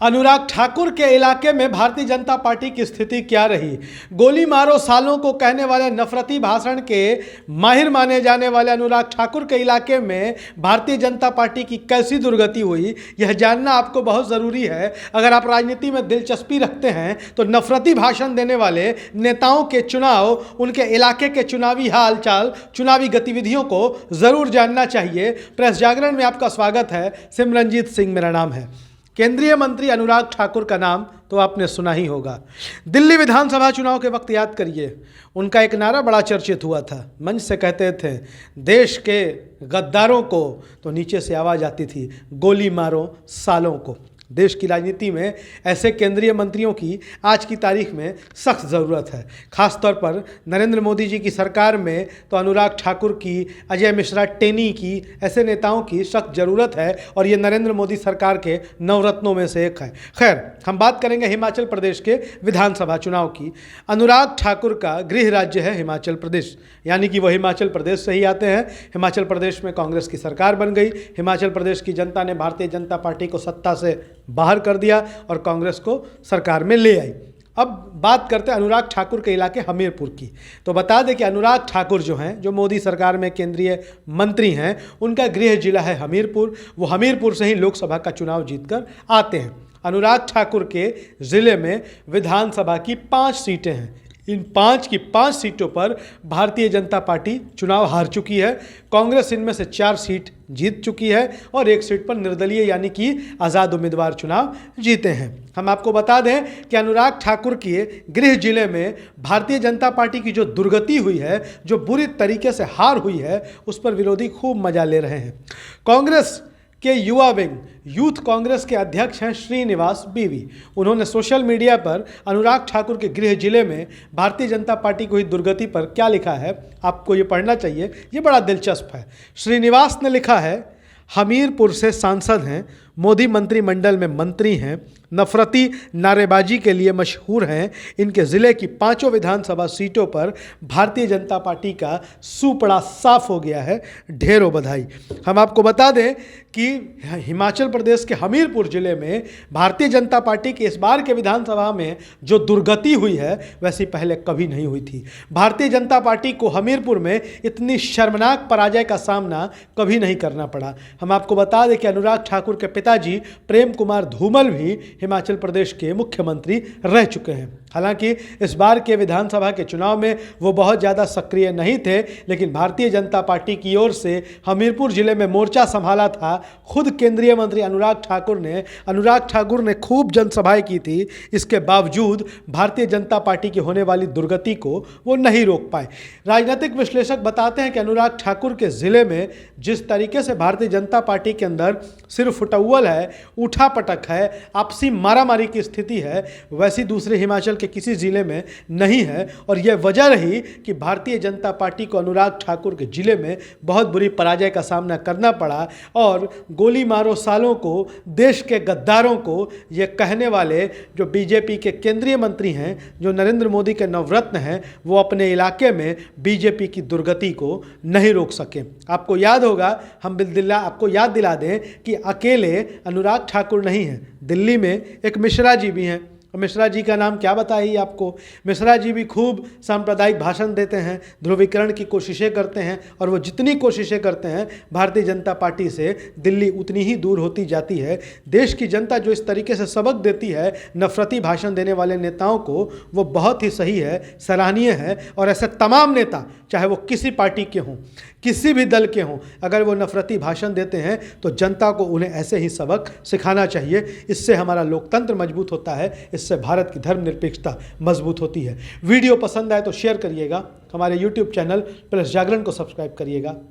अनुराग ठाकुर के इलाके में भारतीय जनता पार्टी की स्थिति क्या रही। गोली मारो सालों को कहने वाले नफरती भाषण के माहिर माने जाने वाले अनुराग ठाकुर के इलाके में भारतीय जनता पार्टी की कैसी दुर्गति हुई, यह जानना आपको बहुत ज़रूरी है। अगर आप राजनीति में दिलचस्पी रखते हैं तो नफरती भाषण देने वाले नेताओं के चुनाव, उनके इलाके के चुनावी हाल चाल, चुनावी गतिविधियों को ज़रूर जानना चाहिए। प्रेस जागरण में आपका स्वागत है। सिमरनजीत सिंह मेरा नाम है। केंद्रीय मंत्री अनुराग ठाकुर का नाम तो आपने सुना ही होगा। दिल्ली विधानसभा चुनाव के वक्त याद करिए, उनका एक नारा बड़ा चर्चित हुआ था। मंच से कहते थे देश के गद्दारों को, तो नीचे से आवाज़ आती थी गोली मारो सालों को। देश की राजनीति में ऐसे केंद्रीय मंत्रियों की आज की तारीख में सख्त ज़रूरत है। ख़ास तौर पर नरेंद्र मोदी जी की सरकार में तो अनुराग ठाकुर की, अजय मिश्रा टेनी की, ऐसे नेताओं की सख्त ज़रूरत है और ये नरेंद्र मोदी सरकार के नवरत्नों में से एक है। खैर, हम बात करेंगे हिमाचल प्रदेश के विधानसभा चुनाव की। अनुराग ठाकुर का गृह राज्य है हिमाचल प्रदेश, यानी कि वो हिमाचल प्रदेश से ही आते हैं। हिमाचल प्रदेश में कांग्रेस की सरकार बन गई। हिमाचल प्रदेश की जनता ने भारतीय जनता पार्टी को सत्ता से बाहर कर दिया और कांग्रेस को सरकार में ले आई। अब बात करते हैं अनुराग ठाकुर के इलाके हमीरपुर की। तो बता दें कि अनुराग ठाकुर जो हैं, जो मोदी सरकार में केंद्रीय मंत्री हैं, उनका गृह जिला है हमीरपुर। वो हमीरपुर से ही लोकसभा का चुनाव जीतकर आते हैं। अनुराग ठाकुर के ज़िले में विधानसभा की 5 सीटें हैं। इन 5 की 5 सीटों पर भारतीय जनता पार्टी चुनाव हार चुकी है। कांग्रेस इनमें से 4 सीट जीत चुकी है और 1 सीट पर निर्दलीय यानी कि आज़ाद उम्मीदवार चुनाव जीते हैं। हम आपको बता दें कि अनुराग ठाकुर के गृह जिले में भारतीय जनता पार्टी की जो दुर्गति हुई है, जो बुरी तरीके से हार हुई है, उस पर विरोधी खूब मजा ले रहे हैं। कांग्रेस के युवा विंग यूथ कांग्रेस के अध्यक्ष हैं श्रीनिवास बीवी। उन्होंने सोशल मीडिया पर अनुराग ठाकुर के गृह जिले में भारतीय जनता पार्टी को हुई दुर्गति पर क्या लिखा है, आपको ये पढ़ना चाहिए, ये बड़ा दिलचस्प है। श्रीनिवास ने लिखा है, हमीरपुर से सांसद हैं, मोदी मंत्रिमंडल में मंत्री हैं, नफरती नारेबाजी के लिए मशहूर हैं। इनके ज़िले की 5 विधानसभा सीटों पर भारतीय जनता पार्टी का सूपड़ा साफ हो गया है। ढेरों बधाई। हम आपको बता दें कि हिमाचल प्रदेश के हमीरपुर ज़िले में भारतीय जनता पार्टी के इस बार के विधानसभा में जो दुर्गति हुई है, वैसी पहले कभी नहीं हुई थी। भारतीय जनता पार्टी को हमीरपुर में इतनी शर्मनाक पराजय का सामना कभी नहीं करना पड़ा। हम आपको बता दें कि अनुराग ठाकुर के पिताजी प्रेम कुमार धूमल भी हिमाचल प्रदेश के मुख्यमंत्री रह चुके हैं। हालांकि इस बार के विधानसभा के चुनाव में वो बहुत ज़्यादा सक्रिय नहीं थे, लेकिन भारतीय जनता पार्टी की ओर से हमीरपुर जिले में मोर्चा संभाला था खुद केंद्रीय मंत्री अनुराग ठाकुर ने खूब जनसभाएं की थी। इसके बावजूद भारतीय जनता पार्टी की होने वाली दुर्गति को वो नहीं रोक पाए। राजनीतिक विश्लेषक बताते हैं कि अनुराग ठाकुर के ज़िले में जिस तरीके से भारतीय जनता पार्टी के अंदर सिर्फ फुटअव्वल है, उठापटक है, आपसी मारामारी की स्थिति है, वैसी दूसरे हिमाचल के किसी ज़िले में नहीं है। और यह वजह रही कि भारतीय जनता पार्टी को अनुराग ठाकुर के ज़िले में बहुत बुरी पराजय का सामना करना पड़ा। और गोली मारो सालों को, देश के गद्दारों को, ये कहने वाले जो बीजेपी के केंद्रीय मंत्री हैं, जो नरेंद्र मोदी के नवरत्न हैं, वो अपने इलाके में बीजेपी की दुर्गति को नहीं रोक सके। आपको याद होगा, हम आपको याद दिला दें कि अकेले अनुराग ठाकुर नहीं हैं, दिल्ली में एक मिश्रा जी भी हैं। मिश्रा जी का नाम क्या बताइए आपको। मिश्रा जी भी खूब सांप्रदायिक भाषण देते हैं, ध्रुवीकरण की कोशिशें करते हैं, और वो जितनी कोशिशें करते हैं भारतीय जनता पार्टी से दिल्ली उतनी ही दूर होती जाती है। देश की जनता जो इस तरीके से सबक देती है नफरती भाषण देने वाले नेताओं को, वो बहुत ही सही है, सराहनीय है। और ऐसे तमाम नेता, चाहे वो किसी पार्टी के हों, किसी भी दल के हों, अगर वो नफरती भाषण देते हैं तो जनता को उन्हें ऐसे ही सबक सिखाना चाहिए। इससे हमारा लोकतंत्र मजबूत होता है, इससे भारत की धर्मनिरपेक्षता मजबूत होती है। वीडियो पसंद आए तो शेयर करिएगा, हमारे YouTube चैनल प्रेस जागरण को सब्सक्राइब करिएगा।